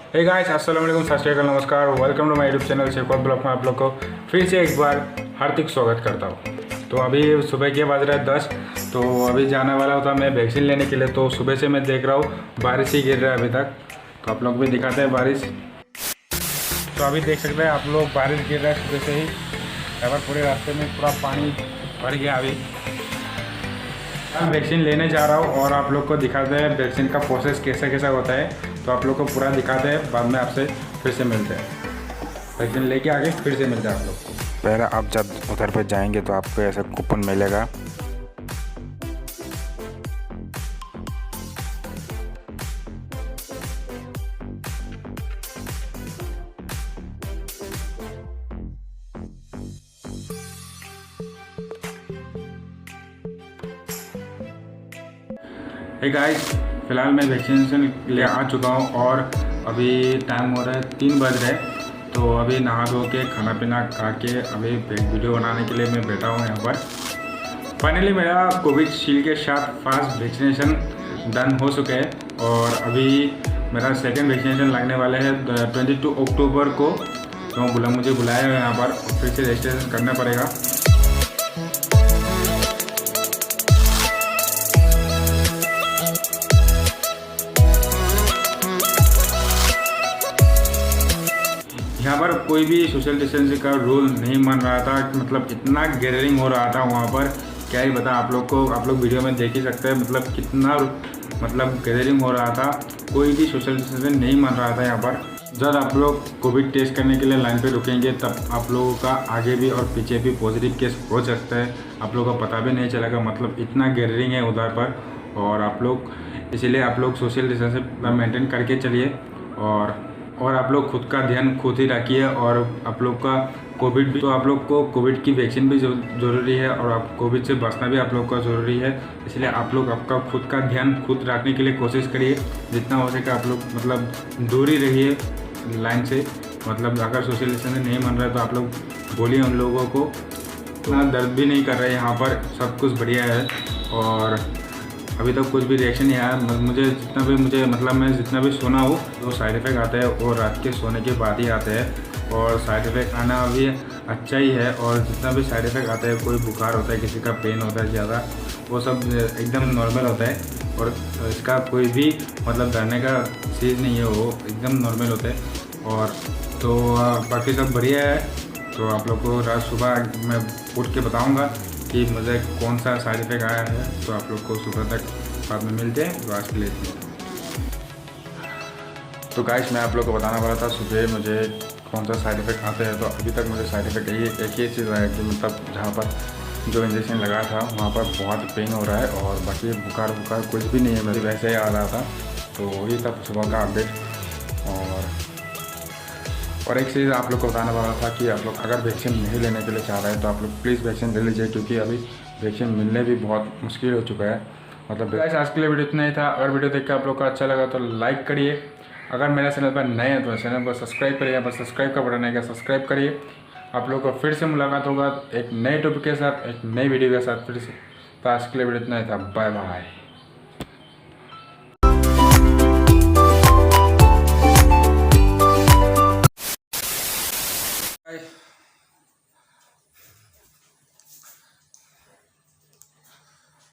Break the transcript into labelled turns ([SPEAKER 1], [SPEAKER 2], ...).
[SPEAKER 1] Hey guys, अस्सलाम वालेकुम, सत श्री अकाल, नमस्कार। Welcome to my YouTube channel Shekhar blog में आप लोग को फिर से एक बार हार्दिक स्वागत करता हूँ। तो अभी सुबह के बज रहा है 10, तो अभी जाने वाला होता मैं वैक्सीन लेने के लिए। तो सुबह से मैं देख रहा हूँ बारिश ही गिर रहा है अभी तक। तो आप लोग भी दिखाते हैं बारिश। तो अभी देख सकते हैं आप लोग, बारिश गिर रहा है सुबह से ही। यहाँ पर पूरे रास्ते में पूरा पानी भर गया। अभी मैं वैक्सीन लेने जा रहा हूँ और आप लोग को दिखाते हैं वैक्सीन का प्रोसेस कैसा कैसा होता है। तो आप लोग को पूरा दिखाते हैं, बाद में आपसे फिर से मिलते हैं। वैक्सीन लेके आगे फिर से मिलते हैं आप लोग को।
[SPEAKER 2] पहले आप जब उधर पे जाएंगे तो आपको ऐसा कूपन मिलेगा।
[SPEAKER 1] हे गाइस, फ़िलहाल मैं वैक्सीनेशन ले आ चुका हूँ और अभी टाइम हो रहा है 3 बज रहे। तो अभी नहा धो के खाना पीना खा के अभी वीडियो बनाने के लिए मैं बैठा हूँ यहाँ पर। फाइनली मेरा कोविशील्ड के साथ फर्स्ट वैक्सीनेशन डन हो चुके हैं और अभी मेरा सेकंड वैक्सीनेशन लगने वाले हैं 22 अक्टूबर को। तो मुझे बुलाया है यहाँ पर, फिर से रजिस्ट्रेशन करना पड़ेगा। यहाँ पर कोई भी सोशल डिस्टेंसिंग का रूल नहीं मान रहा था। मतलब इतना गैदरिंग हो रहा था वहाँ पर, क्या ही बता आप लोग को। आप लोग वीडियो में देख ही सकते हैं मतलब कितना गैदरिंग हो रहा था। कोई भी सोशल डिस्टेंसिंग नहीं मान रहा था यहाँ पर। जब आप लोग कोविड टेस्ट करने के लिए लाइन पे रुकेंगे तब आप लोगों का आगे भी और पीछे भी पॉजिटिव केस हो सकता है। आप लोगों को पता भी नहीं चलेगा। मतलब इतना गैदरिंग है उधर पर। और आप लोग इसीलिए आप लोग सोशल डिस्टेंसिंग मेंटेन करके चलिए और आप लोग खुद का ध्यान खुद ही रखिए। और आप लोग का कोविड भी, तो आप लोग को कोविड की वैक्सीन भी ज़रूरी है और आप कोविड से बचना भी आप लोग का ज़रूरी है। इसलिए आप लोग आपका खुद का ध्यान खुद रखने के लिए कोशिश करिए। जितना हो सके आप लोग मतलब दूर ही रहिए लाइन से। मतलब अगर सोशल डिस्टेंसिंग नहीं मान रहा है तो आप लोग बोलिए उन लोगों को। इतना दर्द भी नहीं कर रहे यहाँ पर, सब कुछ बढ़िया है। और अभी तक कुछ भी रिएक्शन नहीं आया। मैं जितना भी सुना हूँ, वो साइड इफ़ेक्ट आते हैं वो रात के सोने के बाद ही आते हैं। और साइड इफ़ेक्ट आना भी अच्छा ही है। और जितना भी साइड इफ़ेक्ट आता है, कोई बुखार होता है, किसी का पेन होता है ज़्यादा, वो सब एकदम नॉर्मल होता है। और इसका कोई भी मतलब डरने का चीज़ नहीं है, वो एकदम नॉर्मल होता है। और तो बाकी सब बढ़िया है। तो आप लोग को रात सुबह मैं उठ के बताऊँगा कि मुझे कौन सा साइड इफ़ेक्ट आया है। तो आप लोग को सुबह तक बाद में मिलते हैं। तो आज के लिए तो गाइस, मैं आप लोग को बताना वाला था सुबह मुझे कौन सा साइड इफ़ेक्ट आते हैं। तो अभी तक मुझे साइड इफ़ेक्ट एक ही चीज़ आया कि मतलब जहाँ पर जो इंजेक्शन लगा था वहाँ पर बहुत पेन हो रहा है। और बाकी बुखार कुछ भी नहीं है, मुझे वैसे ही आ रहा था। तो वही था सुबह का अपडेट। और एक चीज़ आप लोग को बताने वाला था कि आप लोग अगर वैक्सीन नहीं लेने के लिए चाह रहे हैं तो आप लोग प्लीज़ वैक्सीन ले लीजिए, क्योंकि अभी वैक्सीन मिलने भी बहुत मुश्किल हो चुका है। मतलब गाइस, आज के लिए वीडियो इतना ही था। अगर वीडियो देख के आप लोग को अच्छा लगा तो लाइक करिए। अगर मेरे चैनल पर नए हैं तो चैनल को सब्सक्राइब करिए। बस सब्सक्राइब का बटन है, सब्सक्राइब करिए। आप लोग को फिर से मुलाकात होगा एक नए टॉपिक के साथ, एक नई वीडियो के साथ फिर से। तो आज के लिए वीडियो इतना ही था। Bye bye.